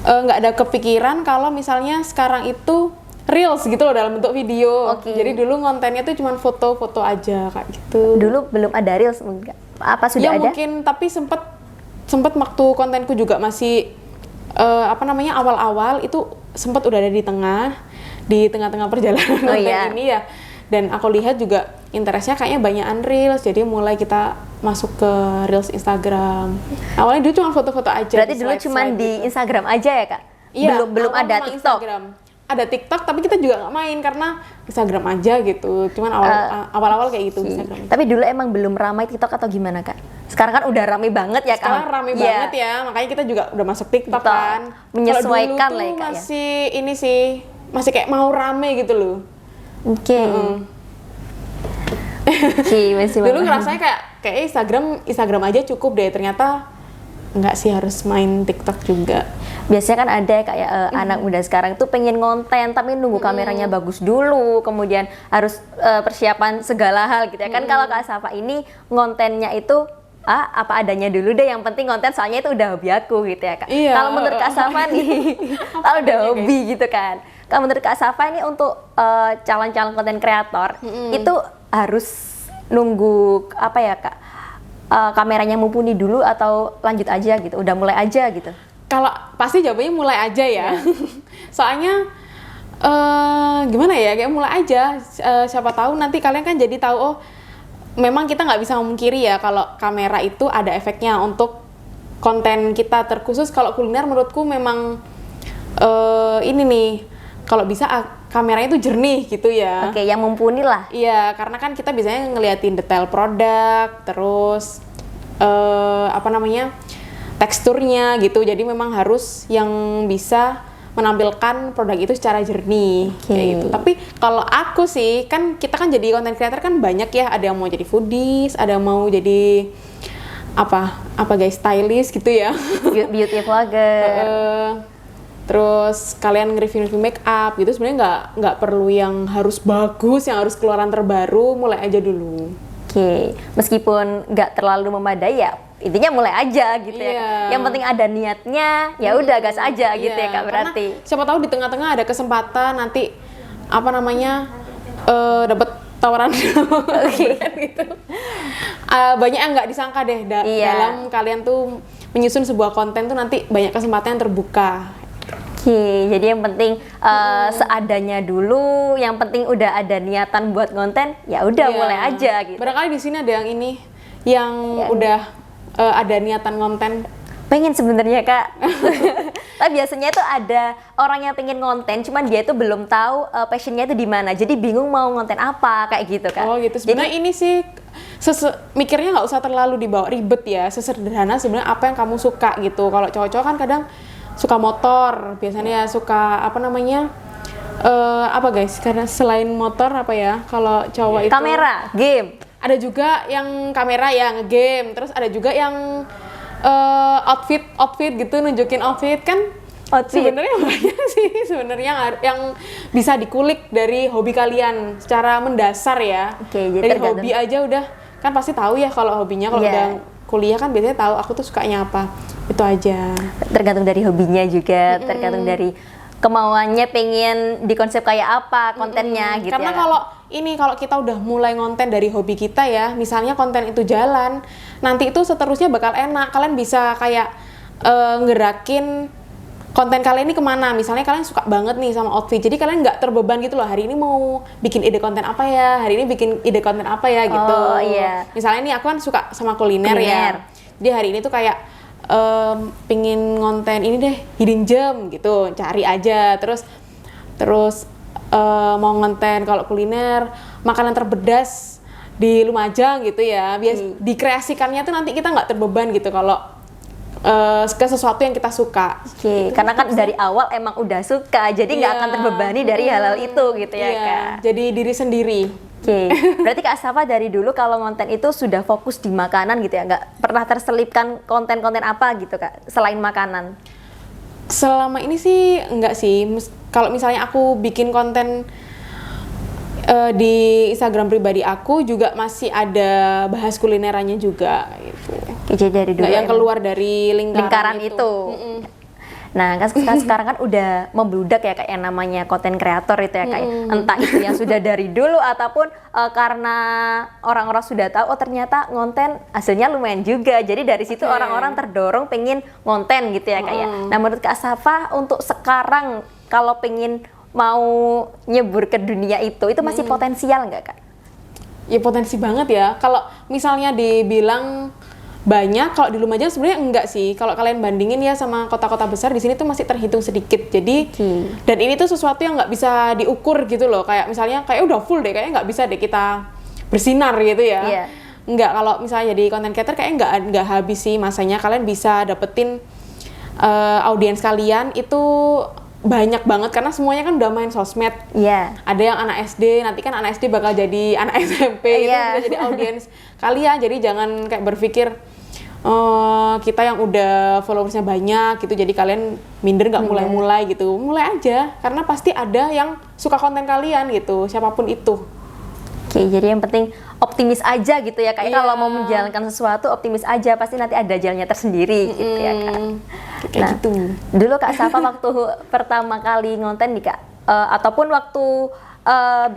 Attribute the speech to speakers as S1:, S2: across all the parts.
S1: nggak ada kepikiran kalau misalnya sekarang itu reels gitu loh dalam bentuk video. Jadi dulu kontennya tuh cuma foto-foto aja kayak gitu.
S2: Dulu belum ada reels enggak? Apa sudah
S1: ya,
S2: ada?
S1: Mungkin, tapi sempet waktu kontenku juga masih awal-awal itu sempet udah ada di tengah-tengah perjalanan konten ini ya. Dan aku lihat juga interestnya kayaknya banyakan reels, jadi mulai kita masuk ke reels Instagram. Awalnya dulu cuma foto-foto aja.
S2: Berarti dulu cuma di
S1: gitu.
S2: Instagram aja ya Kak?
S1: Iya,
S2: belum ada TikTok.
S1: Instagram. Ada TikTok tapi kita juga nggak main karena Instagram aja gitu. Cuman awal-awal kayak gitu Instagram.
S2: Tapi dulu emang belum ramai TikTok atau gimana Kak? Sekarang kan udah ramai banget ya Kak?
S1: Sekarang ramai banget ya, makanya kita juga udah masuk TikTok kan.
S2: Menyesuaikan lah ya Kak ya?
S1: Masih kayak mau rame gitu loh.
S2: Oke.
S1: Dulu ngerasanya kayak Instagram aja cukup deh, ternyata nggak sih, harus main TikTok juga.
S2: Biasanya kan ada kayak anak muda sekarang tuh pengen konten tapi nunggu kameranya bagus dulu, kemudian harus persiapan segala hal gitu ya kan. Kalau Kak Safa ini ngontennya itu apa adanya dulu deh, yang penting konten soalnya itu udah hobi aku gitu ya Kak. Kalau menurut Kak Safa nih, kalau udah hobi gitu kan, kalau menurut Kak Safa ini untuk calon-calon konten kreator itu harus nunggu apa ya Kak, kameranya mumpuni dulu atau lanjut aja gitu, udah mulai aja gitu?
S1: Kalau pasti jawabannya mulai aja ya. Soalnya gimana ya, kayak mulai aja. Siapa tahu nanti kalian kan jadi tahu, oh memang kita nggak bisa memungkiri ya kalau kamera itu ada efeknya untuk konten kita. Terkhusus kalau kuliner menurutku memang ini nih, kalau bisa kameranya itu jernih gitu ya.
S2: Oke, yang mumpuni lah.
S1: Iya, karena kan kita biasanya ngeliatin detail produk, terus teksturnya gitu. Jadi memang harus yang bisa menampilkan produk itu secara jernih kayak gitu. Tapi kalau aku sih, kan kita kan jadi content creator kan banyak ya, ada yang mau jadi foodies, ada yang mau jadi apa guys, stylist gitu ya.
S2: Beauty vlogger.
S1: Terus kalian nge-review make up gitu, sebenarnya nggak perlu yang harus bagus, yang harus keluaran terbaru, mulai aja dulu.
S2: Oke, meskipun nggak terlalu memadai ya, intinya mulai aja gitu ya. Yang penting ada niatnya, ya udah gas aja gitu ya Kak berarti.
S1: Karena siapa tahu di tengah-tengah ada kesempatan nanti dapat tawaran gitu. Banyak yang nggak disangka deh dalam kalian tuh menyusun sebuah konten tuh, nanti banyak kesempatan yang terbuka.
S2: Oke, jadi yang penting seadanya dulu, yang penting udah ada niatan buat konten, ya udah mulai aja gitu.
S1: Barangkali di sini ada yang ini, yang udah ada niatan konten.
S2: Pengen sebenarnya Kak. Tapi biasanya itu ada orang yang pengen konten, cuman dia itu belum tahu passionnya itu di mana, jadi bingung mau konten apa kayak gitu Kak.
S1: Oh gitu. Sebenarnya ini sih mikirnya nggak usah terlalu dibawa ribet ya, sesederhana sebenarnya apa yang kamu suka gitu. Kalau cowok-cowok kan kadang suka motor, biasanya suka guys, karena selain motor kalau cowok itu
S2: kamera, game.
S1: Ada juga yang kamera ya, nge-game, terus ada juga yang outfit gitu, nunjukin outfit kan. Sebenarnya banyak sih sebenarnya yang bisa dikulik dari hobi kalian secara mendasar ya. Dari hobi aja udah kan pasti tahu ya kalau hobinya. Kalau udah kuliah kan biasanya tahu aku tuh sukanya apa, itu aja.
S2: Tergantung dari hobinya juga, tergantung dari kemauannya, pengen di konsep kayak apa kontennya gitu.
S1: Karena kalau kita udah mulai konten dari hobi kita ya, misalnya konten itu jalan, nanti itu seterusnya bakal enak. Kalian bisa kayak ngerakin konten kalian ini kemana. Misalnya kalian suka banget nih sama outfit, jadi kalian nggak terbeban gitu loh, hari ini mau bikin ide konten apa ya, hari ini bikin ide konten apa ya gitu. Misalnya nih aku kan suka sama kuliner ya, jadi hari ini tuh kayak pingin ngonten ini deh, hidden gem gitu, cari aja. Terus mau ngonten kalau kuliner, makanan terpedas di Lumajang gitu ya, dikreasikannya tuh nanti kita nggak terbeban gitu kalau ke sesuatu yang kita suka.
S2: Karena kan dari awal emang udah suka, jadi nggak akan terbebani dari hal-hal itu gitu ya Kak.
S1: Jadi diri sendiri.
S2: Berarti Kak Safa dari dulu kalau konten itu sudah fokus di makanan gitu ya, nggak pernah terselipkan konten-konten apa gitu Kak selain makanan?
S1: Selama ini sih enggak sih. Kalau misalnya aku bikin konten di Instagram pribadi aku juga masih ada bahas kulinerannya juga gitu.
S2: Jadi dari dulu
S1: nggak yang keluar dari lingkaran itu.
S2: Nah, kan sekarang kan udah membludak ya kayak yang namanya konten kreator itu ya kayak entah itu yang sudah dari dulu ataupun karena orang-orang sudah tahu oh ternyata konten hasilnya lumayan juga. Jadi dari situ orang-orang terdorong pengen konten gitu ya kayak. Nah, menurut Kak Safa untuk sekarang kalau pengen mau nyebur ke dunia itu masih potensial nggak Kak?
S1: Ya potensi banget ya. Kalau misalnya dibilang banyak, kalau di Lumajang sebenarnya enggak sih. Kalau kalian bandingin ya sama kota-kota besar, di sini tuh masih terhitung sedikit. Jadi dan ini tuh sesuatu yang nggak bisa diukur gitu loh. Kayak misalnya kayak udah full deh, kayaknya nggak bisa deh kita bersinar gitu ya.
S2: Iya.
S1: Enggak, kalau misalnya jadi content creator kayaknya nggak habis sih masanya. Kalian bisa dapetin audiens kalian itu banyak banget karena semuanya kan udah main sosmed.
S2: Iya.
S1: Ada yang anak SD, nanti kan anak SD bakal jadi anak SMP, itu bisa jadi audiens kalian. Jadi jangan kayak berpikir kita yang udah followersnya banyak gitu, jadi kalian minder nggak mulai-mulai gitu. Mulai aja, karena pasti ada yang suka konten kalian gitu, siapapun itu.
S2: Oke, jadi yang penting optimis aja gitu ya Kak. Kalau mau menjalankan sesuatu optimis aja, pasti nanti ada jalannya tersendiri gitu ya Kak.
S1: Kayak gitu.
S2: Dulu Kak Safa waktu pertama kali ngonten nih Kak, ataupun waktu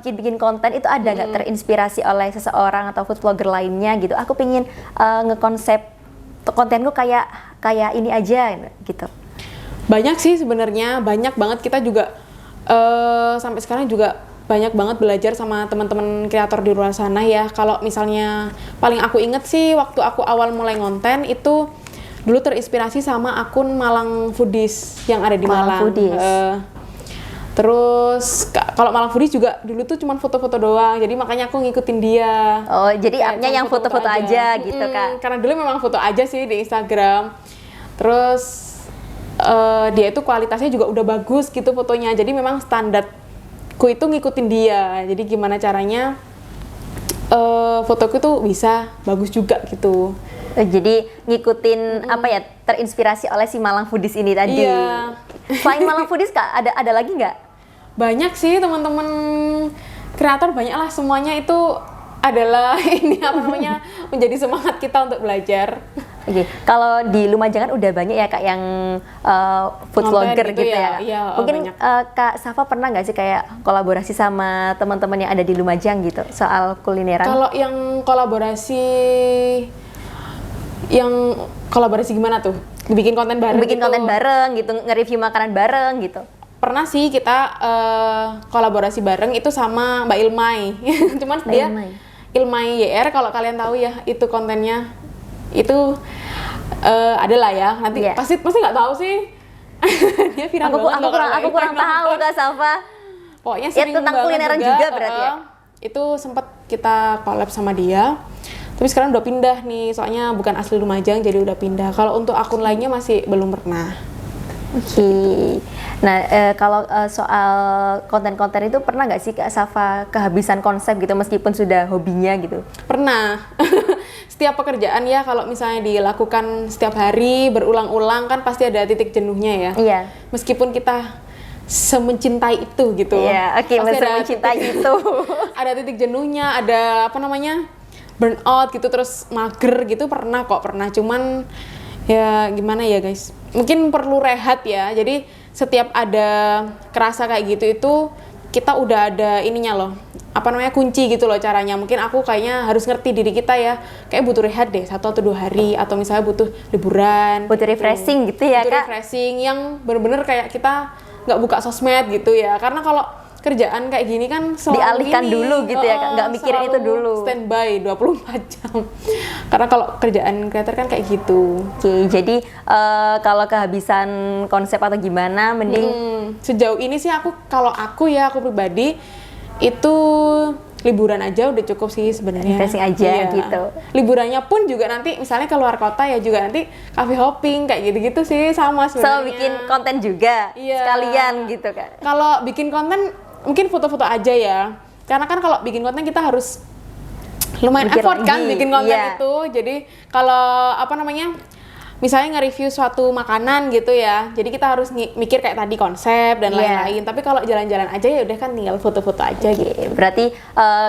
S2: bikin-bikin konten itu ada nggak terinspirasi oleh seseorang atau food vlogger lainnya gitu? Aku pengen ngekonsep kontenku kayak ini aja gitu.
S1: Banyak sih sebenarnya, banyak banget. Kita juga sampai sekarang juga banyak banget belajar sama teman-teman kreator di luar sana ya. Kalau misalnya paling aku inget sih waktu aku awal mulai ngonten itu dulu terinspirasi sama akun Malang Foodies yang ada di Malang. Terus kalau Malang Foodies juga dulu tuh cuma foto-foto doang, jadi makanya aku ngikutin dia.
S2: Oh, jadi upnya yang foto-foto aja gitu Kak?
S1: Karena dulu memang foto aja sih di Instagram. Terus dia itu kualitasnya juga udah bagus gitu fotonya, jadi memang standarku itu ngikutin dia. Jadi gimana caranya fotoku tuh bisa bagus juga gitu.
S2: Jadi ngikutin apa ya, terinspirasi oleh si Malang Foodies ini tadi.
S1: Iya.
S2: Selain Malang Foodies Kak, ada lagi nggak?
S1: Banyak sih teman-teman kreator, banyak lah, semuanya itu adalah ini apa namanya menjadi semangat kita untuk belajar.
S2: Oke, kalau di Lumajang kan udah banyak ya Kak yang food vlogger gitu ya.
S1: Iya,
S2: mungkin Kak Safa pernah nggak sih kayak kolaborasi sama teman-teman yang ada di Lumajang gitu soal kulineran?
S1: Kalau yang kolaborasi gimana tuh? Bikin konten bareng
S2: Bikin
S1: gitu?
S2: konten bareng gitu, nge-review makanan bareng gitu.
S1: Pernah sih kita kolaborasi bareng itu sama Mbak Ilmai. Cuman dia Ilmai YR, kalau kalian tahu ya itu kontennya itu adalah ya. Nanti pasti nggak tahu sih. Dia viral banget.
S2: Aku kurang tahu Kak Safa.
S1: Pokoknya sering
S2: tentang kulineran juga berarti ya.
S1: Itu sempat kita collab sama dia. Tapi sekarang udah pindah nih, soalnya bukan asli Lumajang jadi udah pindah. Kalau untuk akun lainnya masih belum pernah.
S2: Oke. Nah, kalau soal konten-konten itu pernah nggak sih Kak Safa kehabisan konsep gitu meskipun sudah hobinya gitu?
S1: Pernah. Setiap pekerjaan ya kalau misalnya dilakukan setiap hari berulang-ulang kan pasti ada titik jenuhnya ya.
S2: Iya.
S1: Meskipun kita semencintai itu gitu.
S2: Iya, oke, mencintai itu.
S1: Ada titik jenuhnya, ada apa namanya? Burnout gitu, terus mager gitu pernah. Cuman ya gimana ya guys, mungkin perlu rehat ya. Jadi setiap ada kerasa kayak gitu itu kita udah ada ininya loh, apa namanya, kunci gitu loh caranya. Mungkin aku kayaknya harus ngerti diri kita ya, kayak butuh rehat deh 1 atau 2 hari, atau misalnya butuh liburan,
S2: butuh refreshing gitu ya
S1: butuh
S2: Kak?
S1: Refreshing yang bener-bener kayak kita nggak buka sosmed gitu ya, karena kalau kerjaan kayak gini kan selalu
S2: dialihkan dulu gitu ya Kak, nggak mikirin itu dulu,
S1: standby 24 jam karena kalau kerjaan kreator kan kayak gitu.
S2: Oke, jadi kalau kehabisan konsep atau gimana mending
S1: sejauh ini sih aku pribadi itu liburan aja udah cukup sih sebenarnya.
S2: Refreshing aja gitu.
S1: Liburannya pun juga nanti misalnya keluar kota ya juga nanti cafe hopping kayak gitu-gitu sih sama sebenarnya.
S2: So bikin konten juga sekalian gitu Kak.
S1: Kalau bikin konten mungkin foto-foto aja ya. Karena kan kalau bikin konten kita harus lumayan effort kan bikin konten itu. Jadi kalau apa namanya? Misalnya nge-review suatu makanan gitu ya. Jadi kita harus mikir kayak tadi konsep dan lain-lain. Tapi kalau jalan-jalan aja ya udah kan tinggal foto-foto aja gitu.
S2: Berarti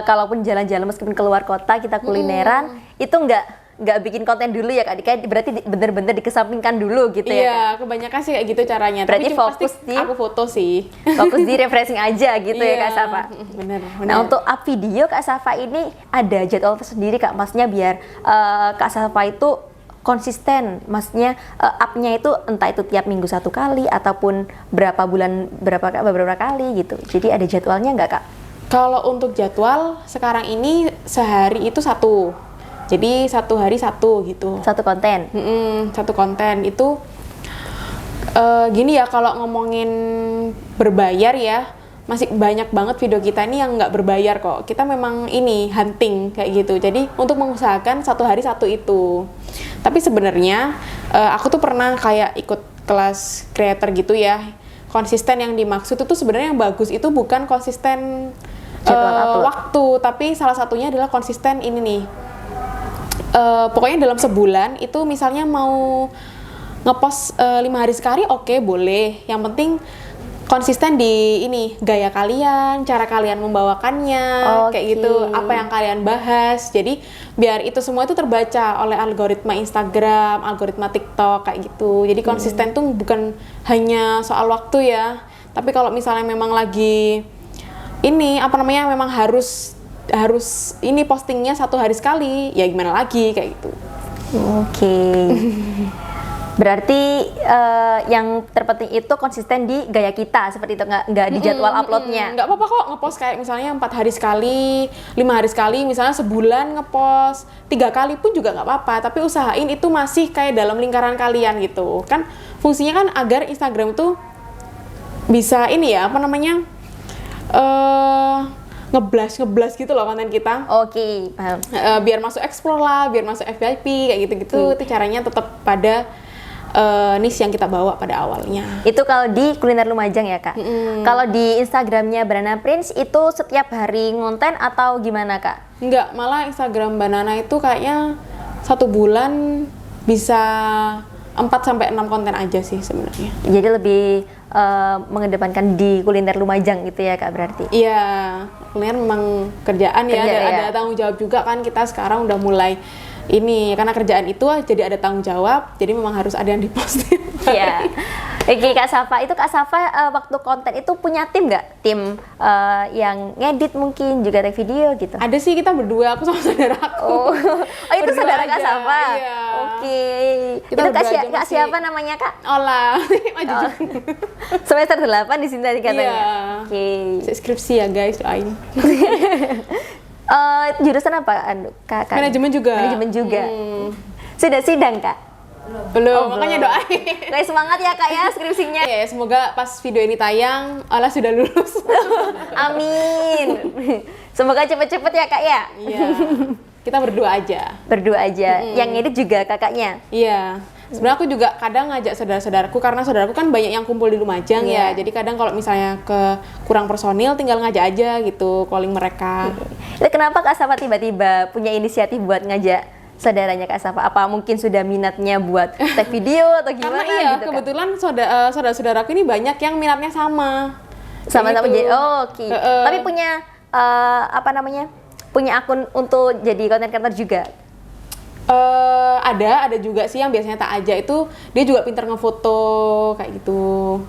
S2: kalaupun jalan-jalan meskipun keluar kota kita kulineran itu nggak nggak bikin konten dulu ya Kak Dika, berarti bener-bener dikesampingkan dulu gitu ya Kak?
S1: Iya, kebanyakan sih kayak gitu caranya.
S2: Berarti
S1: Tapi cuma
S2: fokus
S1: pasti
S2: di-
S1: aku foto sih.
S2: Fokus di refreshing aja gitu ya Kak
S1: Iya,
S2: Safa.
S1: Bener, bener.
S2: Nah untuk up video Kak Safa ini ada jadwal tersendiri Kak, maksudnya biar Kak Safa itu konsisten, maksudnya up-nya itu entah itu tiap minggu 1 kali ataupun berapa bulan beberapa kali gitu. Jadi ada jadwalnya nggak Kak?
S1: Kalau untuk jadwal sekarang ini sehari itu 1. Jadi 1 hari 1 gitu.
S2: Satu konten.
S1: Satu konten itu gini ya, kalau ngomongin berbayar ya, masih banyak banget video kita ini yang nggak berbayar kok. Kita memang ini hunting kayak gitu. Jadi untuk mengusahakan 1 hari 1 itu. Tapi sebenarnya aku tuh pernah kayak ikut kelas creator gitu ya. Konsisten yang dimaksud itu sebenarnya yang bagus itu bukan konsisten
S2: Jadwal upload.
S1: waktu, tapi salah satunya adalah konsisten ini nih. Pokoknya dalam sebulan itu misalnya mau ngepost 5 hari sekali, oke, boleh. Yang penting konsisten di ini gaya kalian, cara kalian membawakannya, kayak
S2: Oke.
S1: gitu, apa yang kalian bahas. Jadi biar itu semua itu terbaca oleh algoritma Instagram, algoritma TikTok kayak gitu. Jadi konsisten tuh bukan hanya soal waktu ya, tapi kalau misalnya memang lagi ini apa namanya memang harus ini postingnya 1 hari sekali, ya gimana lagi kayak gitu.
S2: Oke. Berarti yang terpenting itu konsisten di gaya kita seperti itu, nggak di jadwal uploadnya.
S1: Nggak apa-apa kok ngepost kayak misalnya 4 hari sekali, 5 hari sekali, misalnya sebulan ngepost 3 kali pun juga nggak apa-apa. Tapi usahain itu masih kayak dalam lingkaran kalian gitu. Kan fungsinya kan agar Instagram tuh bisa ini ya apa namanya ngeblas gitu loh konten kita.
S2: Oke, paham.
S1: Biar masuk explore lah, biar masuk FYP kayak gitu-gitu. Itu caranya tetap pada niche yang kita bawa pada awalnya.
S2: Itu kalau di kuliner Lumajang ya Kak. Kalau di Instagramnya Banana Prince itu setiap hari ngonten atau gimana Kak?
S1: Enggak, malah Instagram Banana itu kayaknya 1 bulan bisa 4-6 konten aja sih sebenarnya.
S2: Jadi lebih mengedepankan di kuliner Lumajang gitu ya Kak berarti?
S1: Iya, kuliner memang kerjaan ya,
S2: Kerja,
S1: ada
S2: ya.
S1: tanggung jawab juga kan. Kita sekarang udah mulai ini, karena kerjaan itu jadi ada tanggung jawab, jadi memang harus ada yang diposting.
S2: Iya. Oke Kak Safa, itu Kak Safa waktu konten itu punya tim nggak? Tim yang ngedit mungkin, juga take video gitu?
S1: Ada sih, kita berdua, aku sama saudara aku.
S2: Oh, itu
S1: Berdua
S2: saudara Kak
S1: aja,
S2: Safa?
S1: iya.
S2: Oke.
S1: Kita
S2: Itu Kak,
S1: berdua aja
S2: Kak
S1: masih-
S2: siapa namanya Kak?
S1: Olah, maju
S2: Oh.
S1: juga.
S2: Semester 8 di sini tadi katanya?
S1: Iya.
S2: Oke.
S1: Skripsi ya guys, doain.
S2: Jurusan apa Kak?
S1: Manajemen juga.
S2: Manajemen juga. Sudah sidang Kak?
S1: Belum,
S2: Oh,
S1: makanya
S2: belum.
S1: doain.
S2: Kayak semangat ya Kak ya skripsinya.
S1: Ya, semoga pas video ini tayang, Olah sudah lulus.
S2: Amin. Semoga cepet-cepet ya Kak ya.
S1: Iya. Kita berdua aja.
S2: Berdua aja. Yang ngedit juga kakaknya.
S1: Iya. Sebenarnya aku juga kadang ngajak saudara-saudaraku, karena saudaraku kan banyak yang kumpul di Lumajang
S2: Iya.
S1: ya. Jadi kadang kalau misalnya kurang personil, tinggal ngajak aja gitu, calling mereka.
S2: Itu kenapa Kak Safa tiba-tiba punya inisiatif buat ngajak saudaranya Kak Safa? Apa mungkin sudah minatnya buat take video atau
S1: Karena
S2: gimana
S1: iya,
S2: gitu Kak?
S1: kebetulan saudara-saudaraku ini banyak yang minatnya sama.
S2: Sama-sama
S1: Kayak
S2: jadi,
S1: gitu.
S2: oh, oke. Tapi punya apa namanya? Punya akun untuk jadi content creator juga?
S1: Ada juga sih yang biasanya tak ajak itu, dia juga pinter ngefoto kayak gitu.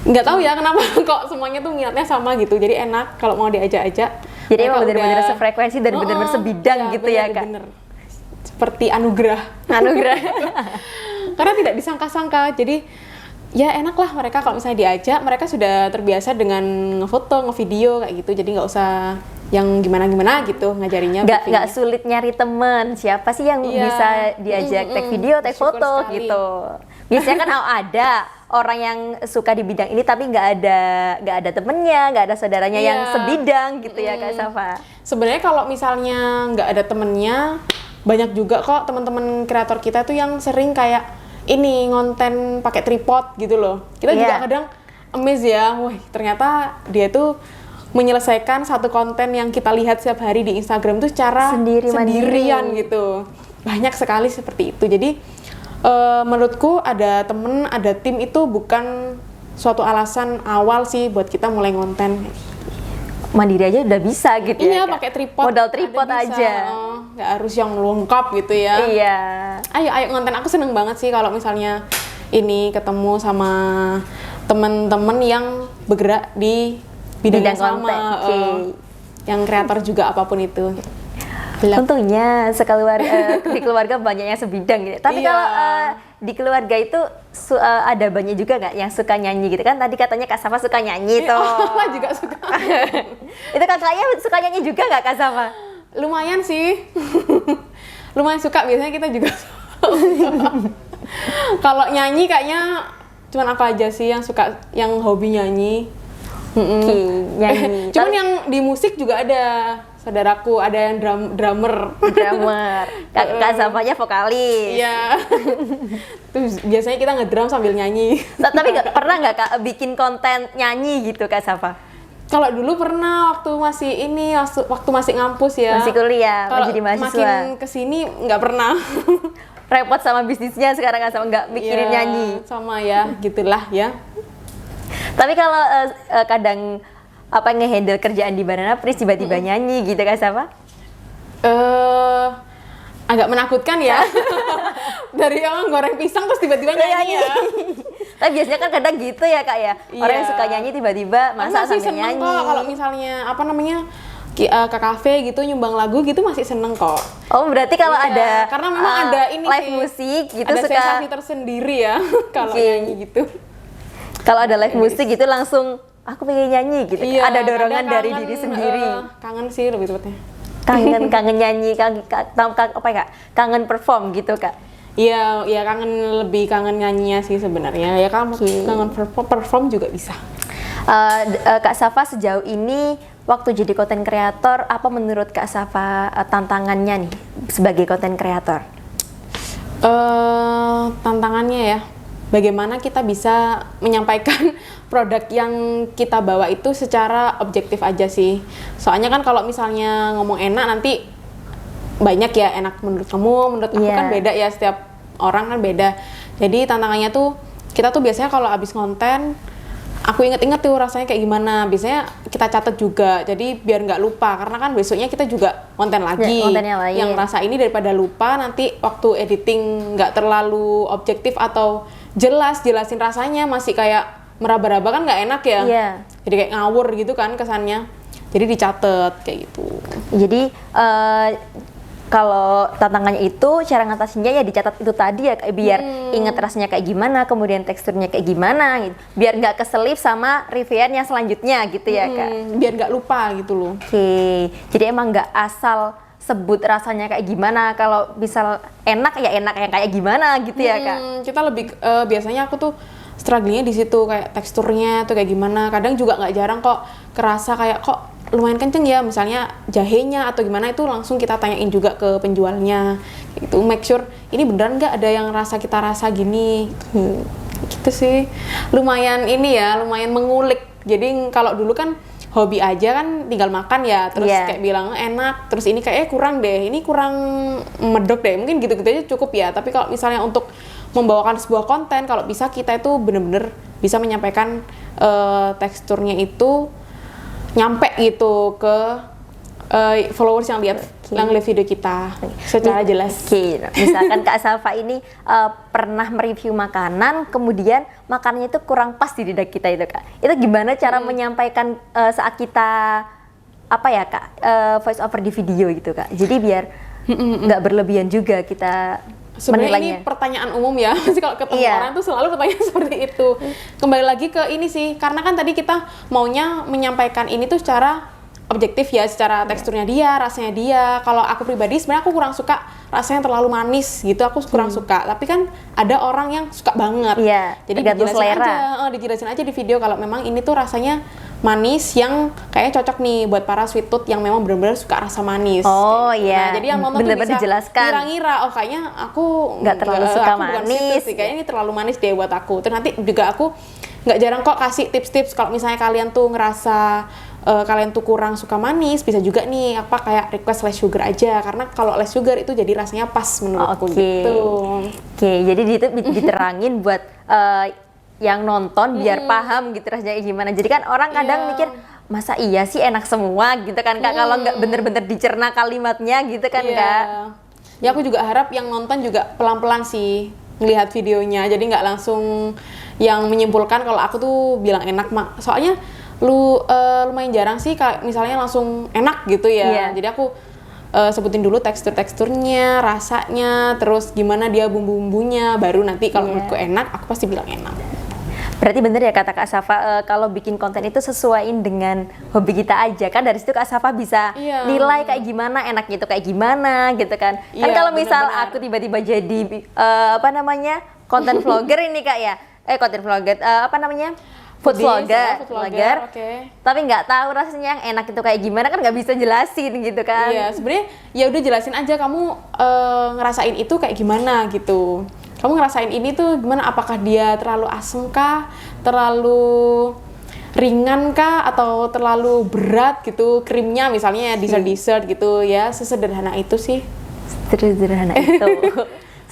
S1: Nggak tahu ya kenapa kok semuanya tuh minatnya sama gitu, jadi enak kalau mau diajak-ajak.
S2: Jadi
S1: Mereka
S2: emang benar-benar
S1: udah-
S2: sefrekuensi dan benar-benar sebidang gitu ya Kak?
S1: bener. Seperti anugerah.
S2: Anugerah.
S1: Karena tidak disangka-sangka, jadi ya enak lah mereka kalau misalnya diajak, mereka sudah terbiasa dengan ngefoto, ngevideo kayak gitu, jadi nggak usah yang gimana-gimana gitu ngajarinya.
S2: Nggak sulit nyari temen, siapa sih yang
S1: Iya.
S2: bisa diajak take video, take
S1: Bersyukur
S2: foto
S1: sekali.
S2: gitu. Biasanya kan ada orang yang suka di bidang ini tapi nggak ada temennya, nggak ada saudaranya yang
S1: Iya.
S2: sebidang gitu ya Kak Safa.
S1: Sebenarnya kalau misalnya nggak ada temennya, banyak juga kok teman-teman kreator kita tuh yang sering kayak ini ngonten pakai tripod gitu loh. Kita juga
S2: Iya.
S1: kadang amazed ya, wah ternyata dia tuh menyelesaikan satu konten yang kita lihat setiap hari di Instagram tuh secara sendirian gitu. Banyak sekali seperti itu. Jadi menurutku ada temen, ada tim itu bukan suatu alasan awal sih buat kita mulai ngonten.
S2: Mandiri aja udah bisa gitu
S1: Iya,
S2: ya Kak?
S1: pakai tripod.
S2: Modal tripod
S1: ada bisa.
S2: aja.
S1: nggak harus yang lengkap gitu ya.
S2: Iya.
S1: Ayo ngonten, aku seneng banget sih kalau misalnya ini ketemu sama temen-temen yang bergerak di bidang yang sama,
S2: konten. Oke.
S1: yang kreator juga apapun itu. Gelap.
S2: Untungnya di keluarga banyak yang sebidang gitu. Tapi
S1: Iya.
S2: kalau di keluarga itu ada banyak juga nggak yang suka nyanyi gitu kan? Tadi katanya Kak Safa suka nyanyi tuh.
S1: Oh, juga suka.
S2: Itu kakaknya suka nyanyi juga nggak Kak Safa?
S1: Lumayan sih. Lumayan suka, biasanya kita juga suka. Kalau nyanyi kayaknya cuman aku aja sih yang suka, yang hobi nyanyi.
S2: Oke, nyanyi.
S1: Cuman yang di musik juga ada saudaraku, ada yang drummer.
S2: Kak Safanya vokalis.
S1: Iya. Terus biasanya kita ngedrum sambil nyanyi.
S2: Tapi pernah nggak Kak bikin konten nyanyi gitu Kak Safa?
S1: Kalau dulu pernah waktu masih ngampus ya.
S2: Masih kuliah,
S1: Kalau
S2: jadi mahasiswa.
S1: makin kesini nggak pernah.
S2: Repot sama bisnisnya sekarang Kak Safa, nggak mikirin
S1: Ya,
S2: nyanyi.
S1: sama ya, gitulah ya.
S2: Tapi kalau kadang ngehandle kerjaan di Banana Pris tiba-tiba nyanyi gitu Kak Safa?
S1: Agak menakutkan ya. Dari orang goreng pisang terus tiba-tiba nyanyi ya.
S2: Tapi biasanya kan kadang gitu ya Kak ya. Orang yang
S1: Iya.
S2: suka nyanyi tiba-tiba masak
S1: Masih
S2: sambil
S1: seneng
S2: nyanyi.
S1: kok kalau misalnya ke kafe gitu nyumbang lagu gitu, masih seneng kok.
S2: Oh berarti kalau
S1: Iya,
S2: ada
S1: karena memang ada ini
S2: live
S1: sih,
S2: musik gitu
S1: ada
S2: suka.
S1: sensasi tersendiri ya kalau
S2: Oke.
S1: nyanyi gitu.
S2: Kalau ada live musik gitu langsung aku pengen nyanyi gitu.
S1: Iya,
S2: Ada dorongan
S1: kadang
S2: dari
S1: kangen,
S2: diri sendiri.
S1: Kangen sih lebih tepatnya.
S2: Kangen nyanyi, kangen perform gitu Kak.
S1: Iya, ya lebih kangen nyanyinya sih sebenarnya. Ya kan
S2: Oke.
S1: kangen perform juga bisa.
S2: Kak Safa sejauh ini waktu jadi konten kreator, apa menurut Kak Safa tantangannya nih sebagai konten kreator?
S1: Tantangannya ya, bagaimana kita bisa menyampaikan produk yang kita bawa itu secara objektif aja sih. Soalnya kan kalau misalnya ngomong enak nanti banyak ya, enak menurut kamu, menurut aku
S2: Iya.
S1: kan beda ya, setiap orang kan beda. Jadi tantangannya tuh, kita tuh biasanya kalau abis konten, aku inget-inget tuh rasanya kayak gimana. Biasanya kita catat juga, jadi biar nggak lupa. Karena kan besoknya kita juga konten lagi.
S2: Ya, konten yang lain.
S1: Yang rasa ini daripada lupa, nanti waktu editing nggak terlalu objektif atau jelasin rasanya masih kayak meraba-raba kan nggak enak ya.
S2: Iya.
S1: Jadi kayak ngawur gitu kan kesannya. Jadi dicatat kayak gitu.
S2: Jadi kalau tantangannya itu cara ngatasinnya ya dicatat itu tadi ya Kak, biar inget rasanya kayak gimana, kemudian teksturnya kayak gimana gitu. Biar nggak keselip sama reviewan yang selanjutnya gitu ya Kak.
S1: Biar nggak lupa gitu loh.
S2: Oke. Jadi emang nggak asal sebut rasanya kayak gimana, kalau misal enak ya enak yang kayak gimana gitu ya Kak.
S1: Kita lebih biasanya aku tuh strugglingnya di situ, kayak teksturnya tuh kayak gimana. Kadang juga nggak jarang kok kerasa kayak kok lumayan kenceng ya, misalnya jahenya atau gimana, itu langsung kita tanyain juga ke penjualnya. Itu make sure ini beneran nggak ada yang kita rasa gini. Gitu sih. Lumayan ini ya, lumayan mengulik. Jadi kalau dulu kan hobi aja kan tinggal makan ya, terus
S2: Iya.
S1: kayak bilang enak, terus ini kayaknya kurang deh, ini kurang medok deh, mungkin gitu-gitu aja cukup ya. Tapi kalau misalnya untuk membawakan sebuah konten, kalau bisa kita itu bener-bener bisa menyampaikan teksturnya itu nyampe gitu ke followers yang lihat video kita secara jelas.
S2: Oke, misalkan Kak Safa ini pernah mereview makanan, kemudian makanannya itu kurang pas di lidah kita itu Kak. Itu gimana cara menyampaikan saat kita Kak voice over di video gitu Kak. Jadi biar nggak berlebihan juga kita
S1: Sebenarnya ini
S2: menilainya.
S1: pertanyaan umum ya, pasti kalau ketemu
S2: Iya.
S1: orang tuh selalu pertanyaan seperti itu. Kembali lagi ke ini sih, karena kan tadi kita maunya menyampaikan ini tuh secara objektif ya, secara teksturnya dia, rasanya dia. Kalau aku pribadi sebenarnya aku kurang suka rasanya terlalu manis gitu, aku kurang suka. Tapi kan ada orang yang suka banget.
S2: Iya,
S1: Jadi
S2: tergantung
S1: dijelasin aja di video kalau memang ini tuh rasanya manis yang kayaknya cocok nih buat para sweet tooth yang memang benar-benar suka rasa manis.
S2: Oh,
S1: Kayak gitu.
S2: iya.
S1: Nah, jadi yang nonton tuh
S2: Bener-bener
S1: bisa
S2: dijelaskan.
S1: ngira-ngira, oh kayaknya aku
S2: Nggak terlalu suka
S1: aku bukan sweet
S2: manis.
S1: tooth sih, kayaknya ini terlalu manis deh buat aku. Terus nanti juga aku nggak jarang kok kasih tips-tips kalau misalnya kalian tuh ngerasa kalian tuh kurang suka manis, bisa juga nih kayak request less sugar aja, karena kalau less sugar itu jadi rasanya pas menurutku gitu.
S2: Oke, jadi diterangin buat yang nonton biar paham gitu rasanya gimana. Jadi kan orang kadang mikir masa iya sih enak semua gitu kan Kak, kalau nggak bener-bener dicerna kalimatnya gitu kan
S1: Iya.
S2: Kak.
S1: Ya aku juga harap yang nonton juga pelan-pelan sih ngelihat videonya, jadi nggak langsung yang menyimpulkan kalau aku tuh bilang enak mak. Soalnya lumayan jarang sih kayak misalnya langsung enak gitu ya.
S2: Iya.
S1: Jadi aku sebutin dulu teksturnya, rasanya, terus gimana dia bumbu-bumbunya, baru nanti kalau
S2: Iya.
S1: menurutku enak, aku pasti bilang enak.
S2: Berarti bener ya kata Kak Safa, kalau bikin konten itu sesuaiin dengan hobi kita aja kan, dari situ Kak Safa bisa
S1: Iya.
S2: nilai kayak gimana, enaknya itu kayak gimana gitu kan. Kan
S1: Iya,
S2: kalau misal
S1: benar-benar.
S2: aku tiba-tiba jadi konten vlogger ini Kak ya, konten vlogger food
S1: Foodies,
S2: vlogger,
S1: oke.
S2: tapi nggak tahu rasanya yang enak itu kayak gimana kan nggak bisa jelasin gitu kan.
S1: Iya, sebenarnya ya udah jelasin aja kamu ngerasain itu kayak gimana gitu. Kamu ngerasain ini tuh gimana? Apakah dia terlalu asem kah? Terlalu ringan kah? Atau terlalu berat gitu? Krimnya misalnya dessert gitu ya. Sesederhana itu sih.
S2: Sederhana itu.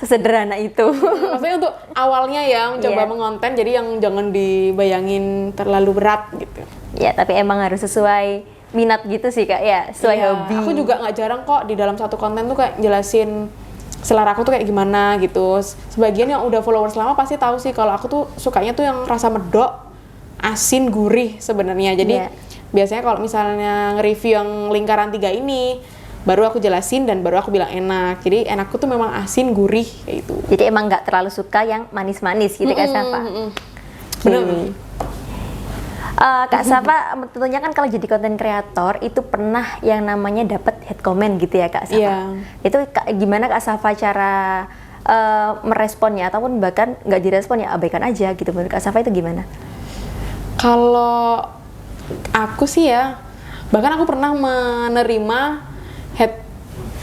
S2: Sesederhana itu.
S1: Maksudnya untuk awalnya ya mencoba
S2: Iya.
S1: mengonten, jadi yang jangan dibayangin terlalu berat gitu.
S2: Ya, tapi emang harus sesuai minat gitu sih Kak ya, sesuai
S1: Iya,
S2: hobi.
S1: aku juga nggak jarang kok di dalam satu konten tuh kayak jelasin selera aku tuh kayak gimana gitu. Sebagian yang udah followers lama pasti tahu sih kalau aku tuh sukanya tuh yang rasa medok, asin, gurih sebenarnya. Jadi
S2: Iya.
S1: biasanya kalau misalnya nge-review yang lingkaran 3 ini, baru aku jelasin dan baru aku bilang enak. Jadi enakku tuh memang asin, gurih kayak gitu.
S2: Jadi emang nggak terlalu suka yang manis-manis gitu Kak Safa.
S1: Bener.
S2: Kak Safa tentunya kan kalau jadi konten kreator itu pernah yang namanya dapat hate comment gitu ya Kak Safa.
S1: Iya.
S2: Itu gimana Kak Safa cara meresponnya ataupun bahkan nggak direspon ya abaikan aja gitu, menurut Kak Safa itu gimana?
S1: Kalau aku sih ya, bahkan aku pernah menerima hate,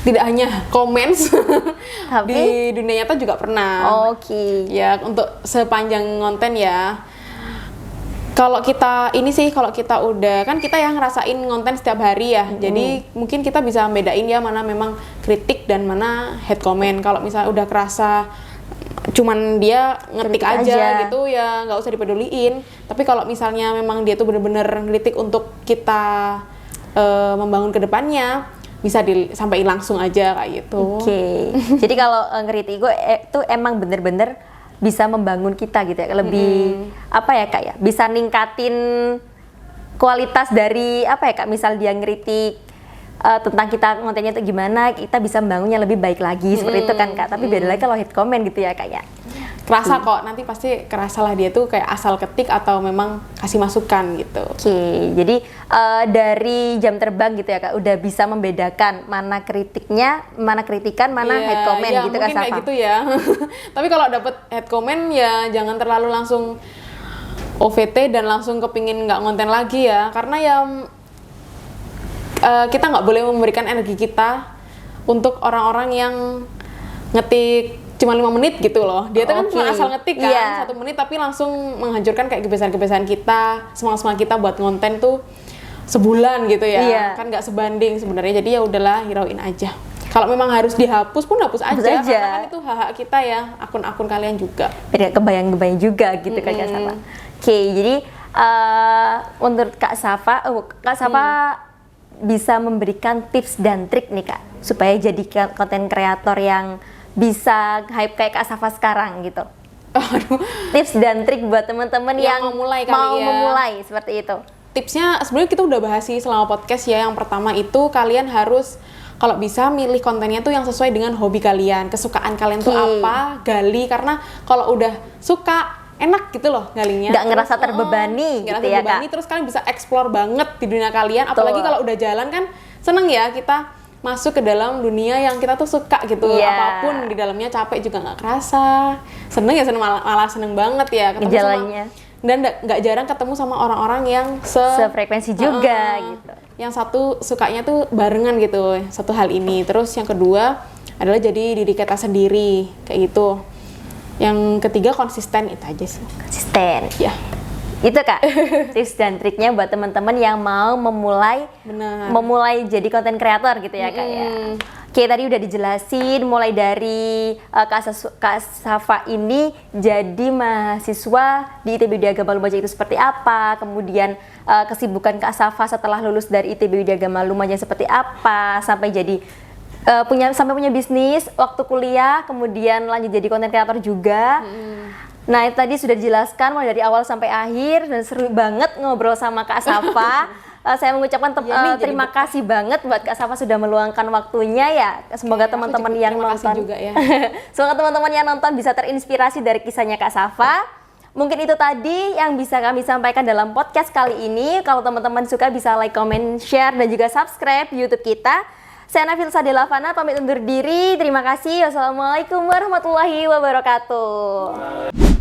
S1: tidak hanya comments,
S2: Tapi?
S1: di dunia nyata juga pernah.
S2: Oke.
S1: Ya, untuk sepanjang konten ya. Kalau kita ini sih, kalau kita udah, kan kita yang ngerasain konten setiap hari ya. Jadi mungkin kita bisa bedain ya mana memang kritik dan mana hate comment. Kalau misalnya udah kerasa cuman dia ngetik
S2: Kritik
S1: aja
S2: aja.
S1: gitu ya nggak usah dipeduliin. Tapi kalau misalnya memang dia tuh bener-bener kritik untuk kita membangun ke depannya, bisa disampaikan langsung aja kayak gitu.
S2: Oke. Jadi kalau ngeritik gue itu emang bener-bener bisa membangun kita gitu ya, lebih apa ya Kak ya, bisa ningkatin kualitas dari apa ya Kak, misal dia ngeritik tentang kita kontennya itu gimana, kita bisa membangunnya lebih baik lagi seperti itu kan Kak. Tapi beda lagi kalau hate comment gitu ya Kak ya.
S1: Kerasa kok, nanti pasti kerasa lah dia tuh kayak asal ketik atau memang kasih masukan gitu.
S2: Oke, jadi dari jam terbang gitu ya Kak, udah bisa membedakan mana kritiknya, mana kritikan, mana
S1: Iya,
S2: hate comment
S1: ya,
S2: gitu Kak
S1: mungkin kayak
S2: Safa.
S1: gitu ya. Tapi kalau dapet hate comment ya jangan terlalu langsung OVT dan langsung kepingin nggak ngonten lagi ya, karena ya kita nggak boleh memberikan energi kita untuk orang-orang yang ngetik cuma 5 menit gitu loh. Dia tuh kan cuma
S2: Oke.
S1: asal ngetik kan,
S2: Iya.
S1: 1 menit tapi langsung menghancurkan kayak kebiasaan-kebiasaan kita, semangat-semangat kita buat konten tuh sebulan gitu ya.
S2: Iya.
S1: Kan nggak sebanding sebenarnya. Jadi ya udahlah, hirauin aja. Kalau memang harus dihapus pun hapus aja,
S2: aja.
S1: karena kan itu hak-hak kita ya, akun-akun kalian juga.
S2: Beda kebayang-kebayang juga gitu kan Kak Safa. Oke, jadi menurut Kak Safa, Kak Safa bisa memberikan tips dan trik nih Kak, supaya jadi konten kreator yang bisa hype kayak Kak Safa sekarang gitu.
S1: Aduh.
S2: Tips dan trik buat teman-teman
S1: Yang
S2: yang
S1: mau mulai kali
S2: mau
S1: ya.
S2: memulai seperti itu.
S1: Tipsnya sebenarnya kita udah bahas sih selama podcast ya. Yang pertama itu kalian harus kalau bisa milih kontennya tuh yang sesuai dengan hobi kalian, kesukaan kalian tuh
S2: Oke.
S1: apa, gali. Karena kalau udah suka, enak gitu loh galinya.
S2: Nggak ngerasa
S1: Terus,
S2: terbebani
S1: nggak
S2: gitu
S1: ngerasa
S2: ya,
S1: terbebani,
S2: Kak?
S1: terus kalian bisa explore banget di dunia kalian. Apalagi
S2: Betul.
S1: kalau udah jalan kan seneng ya kita masuk ke dalam dunia yang kita tuh suka gitu.
S2: Iya.
S1: Apapun di dalamnya capek juga nggak kerasa. Seneng ya, seneng malah seneng banget ya ketemu
S2: Ngejalannya.
S1: dan nggak jarang ketemu sama orang-orang yang
S2: Sefrekuensi juga gitu.
S1: yang satu sukanya tuh barengan gitu, satu hal ini. Terus yang kedua adalah jadi diri kita sendiri kayak gitu. Yang ketiga konsisten, itu aja sih.
S2: Konsisten.
S1: Ya,
S2: Itu Kak, tips dan triknya buat teman-teman yang mau memulai
S1: benar.
S2: memulai jadi konten kreator gitu ya Kak ya. Kayak tadi udah dijelasin mulai dari Kak Safa ini jadi mahasiswa di ITB Widya Agama Lumajang itu seperti apa, kemudian kesibukan Kak Safa setelah lulus dari ITB Widya Agama Lumajang seperti apa, sampai jadi punya bisnis waktu kuliah, kemudian lanjut jadi konten kreator juga. Nah, itu tadi sudah dijelaskan mulai dari awal sampai akhir dan seru banget ngobrol sama Kak Safa. Saya mengucapkan terima kasih banget buat Kak Safa sudah meluangkan waktunya ya. Semoga teman-teman yang nonton
S1: juga ya.
S2: semoga teman-teman yang nonton bisa terinspirasi dari kisahnya Kak Safa. Mungkin itu tadi yang bisa kami sampaikan dalam podcast kali ini. Kalau teman-teman suka bisa like, comment, share dan juga subscribe YouTube kita. Saya Nafilsa Delavana pamit undur diri. Terima kasih. Wassalamualaikum warahmatullahi wabarakatuh.